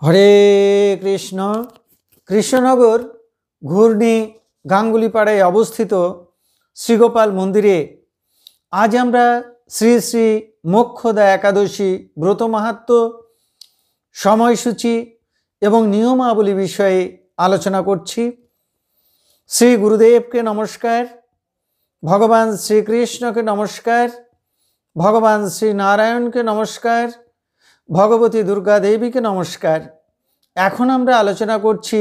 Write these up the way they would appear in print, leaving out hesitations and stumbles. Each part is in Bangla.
হরে কৃষ্ণ। কৃষ্ণনগর ঘূর্ণি গাঙ্গুলিপাড়ায় অবস্থিত শ্রীগোপাল মন্দিরে আজ আমরা শ্রী শ্রী মোক্ষদা একাদশী ব্রত মাহাত্ম্য, সময়সূচি এবং নিয়মাবলী বিষয়ে আলোচনা করছি। শ্রী গুরুদেবকে নমস্কার, ভগবান শ্রীকৃষ্ণকে নমস্কার, ভগবান শ্রী নারায়ণকে নমস্কার, ভগবতী দুর্গা দেবীকে নমস্কার। এখন আমরা আলোচনা করছি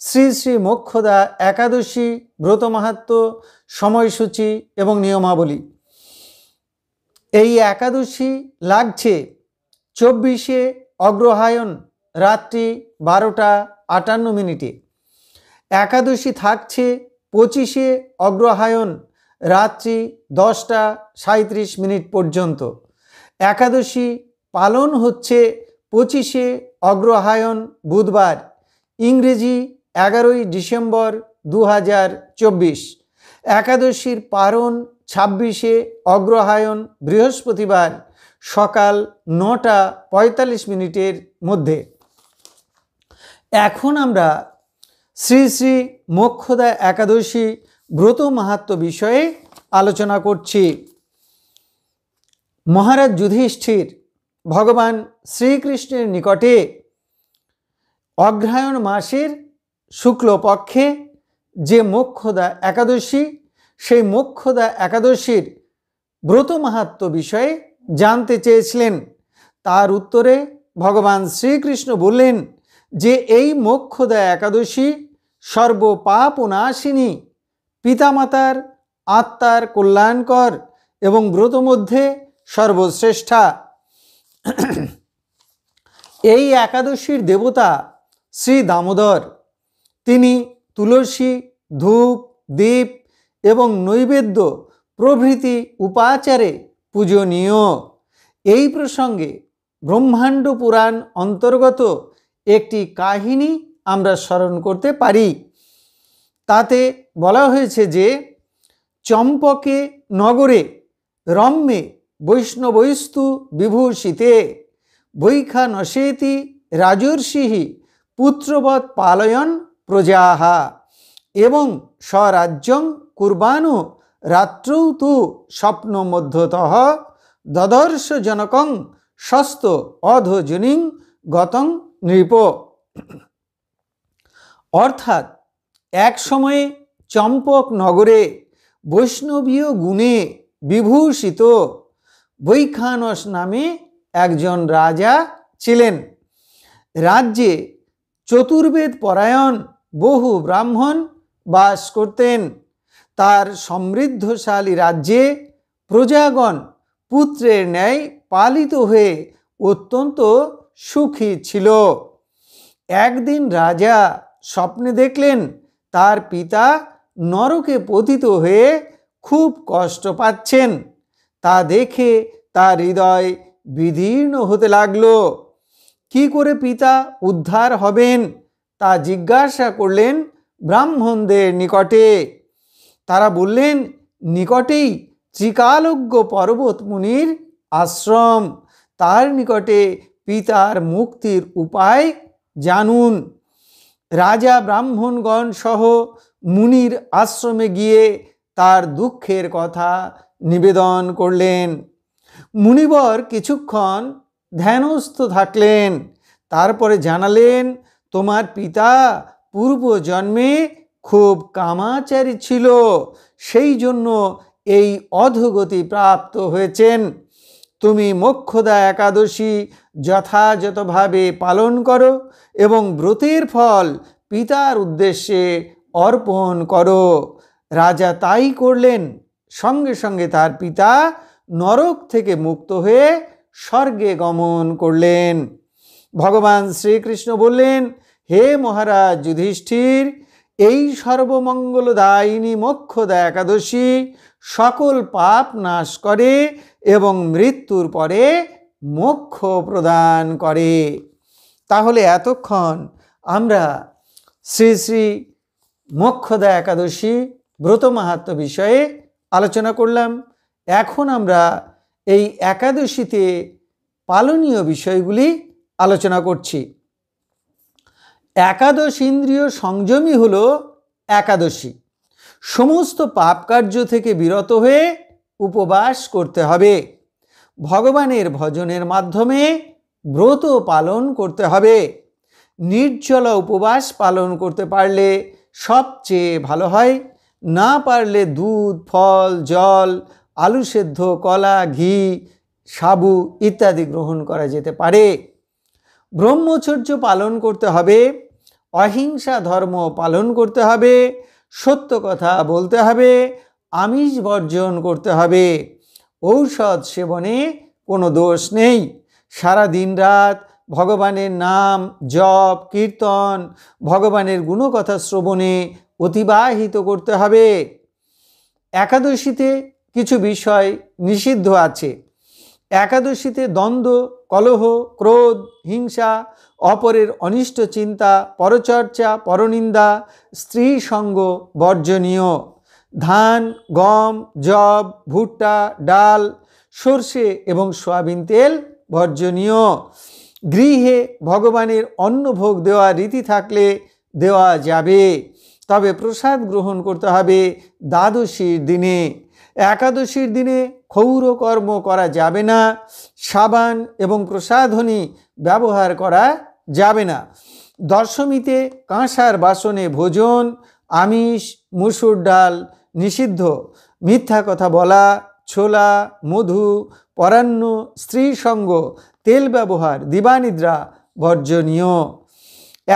শ্রী শ্রী মোক্ষদা একাদশী ব্রত মাহাত্ম্য, সময়সূচি এবং নিয়মাবলী। এই একাদশী লাগছে 24শে অগ্রহায়ণ রাত্রি 12:58। একাদশী থাকছে 25শে অগ্রহায়ণ রাত্রি 10:37 পর্যন্ত। একাদশী পালন হচ্ছে 25শে অগ্রহায়ণ বুধবার, ইংরেজি 11ই ডিসেম্বর 2024। একাদশীর পারণ 26শে অগ্রহায়ণ বৃহস্পতিবার সকাল 9:45 মধ্যে। এখন আমরা শ্রী শ্রী মোক্ষদা একাদশী ব্রত মাহাত্ম্য বিষয়ে আলোচনা করছি। মহারাজ যুধিষ্ঠির ভগবান শ্রীকৃষ্ণের নিকটে অগ্রহায়ণ মাসের শুক্লপক্ষে যে মোক্ষদা একাদশী, সেই মোক্ষদা একাদশীর ব্রত মাহাত্ম্য বিষয়ে জানতে চেয়েছিলেন। তার উত্তরে ভগবান শ্রীকৃষ্ণ বললেন যে এই মোক্ষদা একাদশী সর্বপাপ নাশিনী, পিতামাতার আত্মার কল্যাণকর এবং ব্রত মধ্যে সর্বশ্রেষ্ঠা। এই একাদশীর দেবতা শ্রী দামোদর। তিনি তুলসী, ধূপ, দীপ এবং নৈবেদ্য প্রভৃতি উপাচারে পূজনীয়। এই প্রসঙ্গে ব্রহ্মাণ্ড পুরাণ অন্তর্গত একটি কাহিনী আমরা স্মরণ করতে পারি। তাতে বলা হয়েছে যে চম্পকে নগরে রম্যে বৈষ্ণবৈস্তু বিভূষিতে বৈখানসেতি রাজর্ষিঃ পুত্রবৎ পালয়ন প্রজাহা এবং স্বরাজ্যং কুর্বাণো রাত্রৌ তু স্বপ্ন মধ্যতঃ দদর্শ জনকং স্বস্ত অধোজনিং গতং নৃপ। অর্থাৎ এক সময়ে চম্পক নগরে বৈষ্ণবীয় গুণে বিভূষিত বৈখানস নামে একজন রাজা ছিলেন। রাজ্যে চতুর্বেদ পরায়ণ বহু ব্রাহ্মণ বাস করতেন। তার সমৃদ্ধশালী রাজ্যে প্রজাগণ পুত্রের ন্যায় পালিত হয়ে অত্যন্ত সুখী ছিল। একদিন রাজা স্বপ্নে দেখলেন তার পিতা নরকে পতিত হয়ে খুব কষ্ট পাচ্ছেন। তা দেখে তার হৃদয় বিদীর্ণ হতে লাগলো। কি করে পিতা উদ্ধার হবেন তা জিজ্ঞাসা করলেন ব্রাহ্মণদের নিকটে। তারা বললেন, নিকটেই ত্রিকালজ্ঞ পর্বত মুনির আশ্রম, তার নিকটে পিতার মুক্তির উপায় জানুন। রাজা ব্রাহ্মণগণ সহ মুনির আশ্রমে গিয়ে তার দুঃখের কথা নিবেদন করলেন। মুনিবর কিছুক্ষণ ধ্যানস্থ থাকলেন, তারপরে জানালেন, তোমার পিতা পূর্বজন্মে খুব কামাচারী ছিল, সেই জন্য এই অধোগতি প্রাপ্ত হয়েছেন। তুমি মোক্ষদা একাদশী যথাযথভাবে পালন করো এবং ব্রতের ফল পিতার উদ্দেশ্যে অর্পণ করো। রাজা তাই করলেন। সঙ্গে সঙ্গে তার পিতা নরক থেকে মুক্ত হয়ে স্বর্গে গমন করলেন। ভগবান শ্রীকৃষ্ণ বললেন, হে মহারাজ যুধিষ্ঠির, এই সর্বমঙ্গলদায়িনী মোক্ষদা একাদশী সকল পাপ নাশ করে এবং মৃত্যুর পরে মোক্ষ প্রদান করে। তাহলে এতক্ষণ আমরা শ্রী শ্রী মোক্ষদা একাদশী ব্রত মাহাত্ম্য বিষয়ে আলোচনা করলাম। এখন আমরা এই একাদশীতে পালনীয় বিষয়গুলি আলোচনা করছি। একাদশ ইন্দ্রিয় সংযমী হলো একাদশী। সমস্ত পাপ কার্য থেকে বিরত হয়ে উপবাস করতে হবে। ভগবানের ভজনের মাধ্যমে ব্রত পালন করতে হবে। নির্জলা উপবাস পালন করতে পারলে সবচেয়ে ভালো হয়। না পারলে দুধ, ফল, জল, আলু সেদ্ধ, কলা, ঘি, সাবু ইত্যাদি গ্রহণ করা যেতে পারে। ব্রহ্মচর্য পালন করতে হবে। অহিংসা ধর্ম পালন করতে হবে। সত্য কথা বলতে হবে। আমিষ বর্জন করতে হবে। ঔষধ সেবনে কোনো দোষ নেই। সারা দিন রাত ভগবানের নাম জপ কীর্তন, ভগবানের গুণকথা শ্রবণে অতিবাহিত করতে হবে। একাদশীতে কিছু বিষয় নিষিদ্ধ আছে। একাদশীতে দ্বন্দ্ব, কলহ, ক্রোধ, হিংসা, অপরের অনিষ্ট চিন্তা, পরচর্চা, পরনিন্দা, স্ত্রী সঙ্গ বর্জনীয়। ধান, গম, যব, ভুট্টা, ডাল, সর্ষে এবং সয়াবিন তেল বর্জনীয়। গৃহে ভগবানের অন্নভোগ দেওয়ার রীতি থাকলে দেওয়া যাবে, তবে প্রসাদ গ্রহণ করতে হবে দ্বাদশীর দিনে। একাদশীর দিনে ক্ষৌর কর্ম করা যাবে না। সাবান এবং প্রসাধনী ব্যবহার করা যাবে না। দশমীতে কাঁসার বাসনে ভোজন, আমিষ, মুসুর ডাল নিষিদ্ধ। মিথ্যা কথা বলা, ছোলা, মধু, পরান্ন, স্ত্রী সঙ্গ, তেল ব্যবহার, দিবানিদ্রা বর্জনীয়।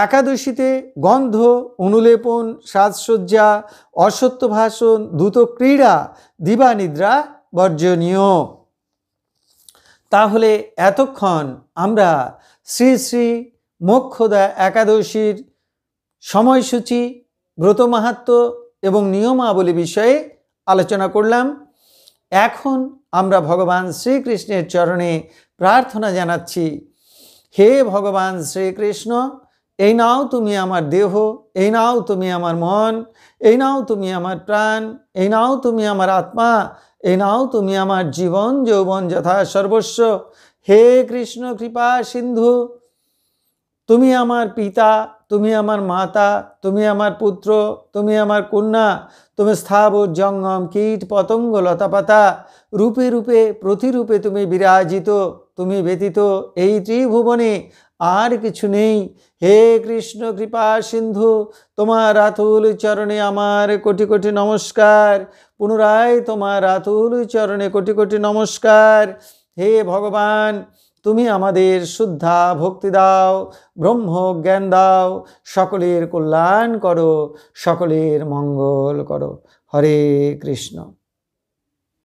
একাদশীতে গন্ধ, অনুলেপন, সাজসজ্জা, অসত্য ভাষণ, দ্রুত ক্রীড়া, দিবানিদ্রা বর্জনীয়। তাহলে এতক্ষণ আমরা শ্রী শ্রী মোক্ষদা একাদশীর সময়সূচি, ব্রত মাহাত্ম্য এবং নিয়মাবলী বিষয়ে আলোচনা করলাম। এখন আমরা ভগবান শ্রীকৃষ্ণের চরণে প্রার্থনা জানাচ্ছি, হে ভগবান শ্রীকৃষ্ণ, এই নাও তুমি আমার দেহ, এই নাও তুমি আমার মন, এই নাও তুমি আমার প্রাণ, এই নাও তুমি আমার আত্মা, এই নাও তুমি আমার জীবন যৌবন যথা সর্বস্ব। হে কৃষ্ণ কৃপা সিন্ধু, তুমি আমার পিতা, তুমি আমার মাতা, তুমি আমার পুত্র, তুমি আমার কন্যা, তুমি স্থাবর জঙ্গম কীট পতঙ্গ লতাপাতা রূপে রূপে প্রতিরূপে তুমি বিরাজিত। তুমি ব্যতীত এই ত্রিভুবনে আর কিছু নেই। হে কৃষ্ণ কৃপা সিন্ধু, তোমার আতুল চরণে আমার কোটি কোটি নমস্কার। পুনরায় তোমার আতুল চরণে কোটি কোটি নমস্কার। হে ভগবান, তুমি আমাদের শুদ্ধা ভক্তি দাও, ব্রহ্ম জ্ঞান দাও, সকলের কল্যাণ করো, সকলের মঙ্গল করো। হরে কৃষ্ণ।